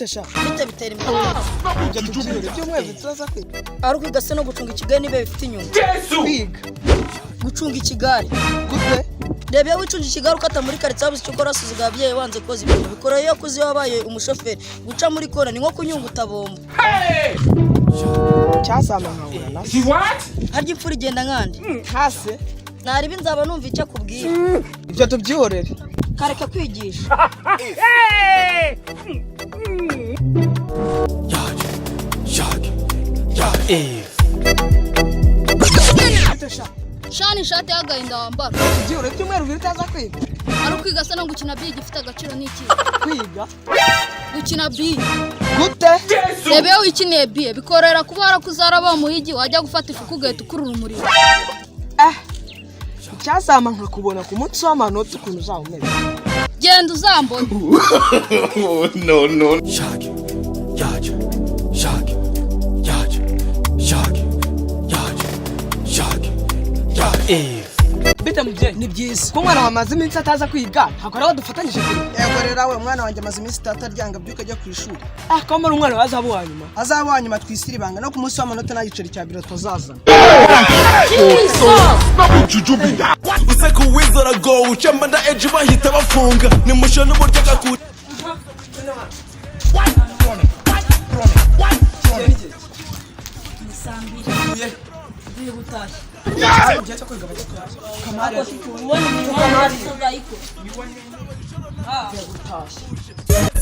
bitesha bite bitera imbere ibyo tubyirore by'umwezi turaza kwiga ari kwiga se no gucunga ikigare nibe bifite inyungu kwiga gucunga ikigare gute rebe wicunga ikigare ukata muri karitsiye abuze icyo ukora suzuga abyeyi wanze koza ibintu bikora iyo kuzi wabaye umushoferi guca muri kona ni nko kunyunga utabomba cyasama nkabura na harya imfura igenda nkandi hase naribi nzaba numva icyo akubwira ibyo tubyihorere kareka kwigisha shani ishati y'agahinda wambara tubyihorere by'umweru biri utaza kwiga ari ukwiga se no gukina biyi gifite agaciro n'iki kwiga gukina biyi gute rebe iyo wikiniye biye bikorera kuba warakuzaraba mu higi wajya gufata ifuku ugahita ukurura umuriro cyasama nkakubona ku munsi w'amanota ukuntu uzaba umeze genda uzambona no bite mubyeyi ni byiza ko umwana wamaze iminsi ataza kwiga ntabwo ariho dufatanyije kuri yego rero we umwana wanjye amaze iminsi ataryanga byuka ajya ku ishuri ko mbona umwana wazaba uwa nyuma azaba uwa nyuma twisira ibanga no ku munsi w'amanota nta giceri cya biro tuzazana use kuwizora go ucamba nda ejo bahita bafunga nimusho n'uburyo gakura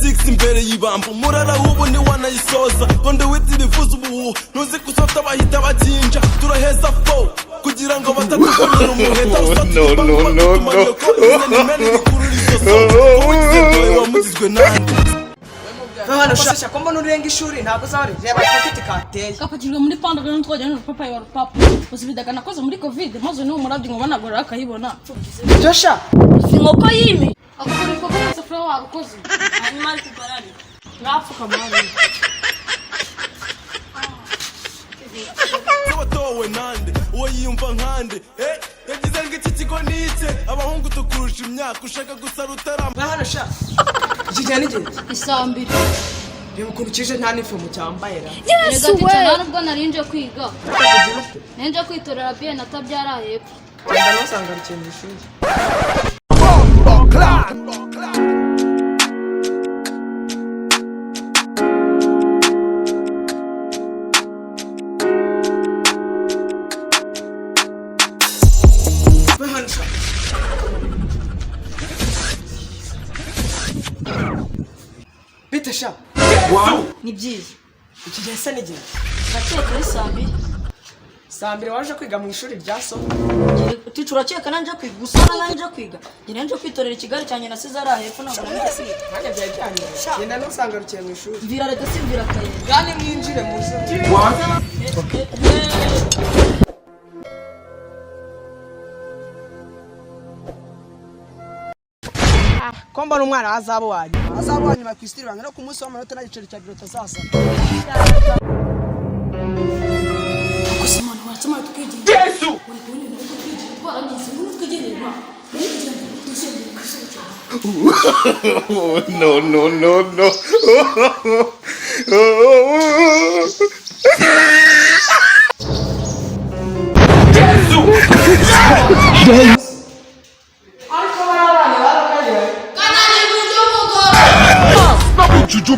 Six imbere y'ibambo murara hubu ni wanayisoza konde witirifuza ubu nuzi kusota bahita bakinja turaheza fo kugira ngo batatukorera umuheta wamugizwe nande hano shasha ko mbona urenga ishuri ntabwo uzaba reba paketi kateye kapakijwe muri panda rero twajyana na papa ya papa uzibidaga nakoze muri covid maze ni umurabyo ngo banagora akayibona Josha inkoko yimi akakora ibikorwa byose fura warukoze hanyuma ari kugarari napfuka mwana watowe nande uwo yiyumva nkande yagize ngo iki kigo nice abahungu tukurusha imyaka ushaka gusara utarama hano sha iki ni gito isambiri reba ukuntu kije nta n'ifomu cyambaye ra Yesu we nubwo narinje kwiga nenje kwitorera biye natabyara hepfo cyangwa nosanga rukiye mu ishuri bite sha ni byiza iki gihe se n'igihe gakeka kuri saa mbiri waje kwiga mu ishuri rya so uticu urakeka nanje kwiga gusa nanje kwiga njye nanje kwitorera ikigare cyanjye nasize ari hepfo ntabwo nari nanjye byari byanjye genda nusanga rukiye mu ishuri mvira leta simvira kaye gani mwinjire mu ishuri ko mbona umwana azaba uwa nyuma twisira ibanga no ku munsi w'amanota nta giceri cya biro tuzazana kusimana watsama tukigira Yesu no Juju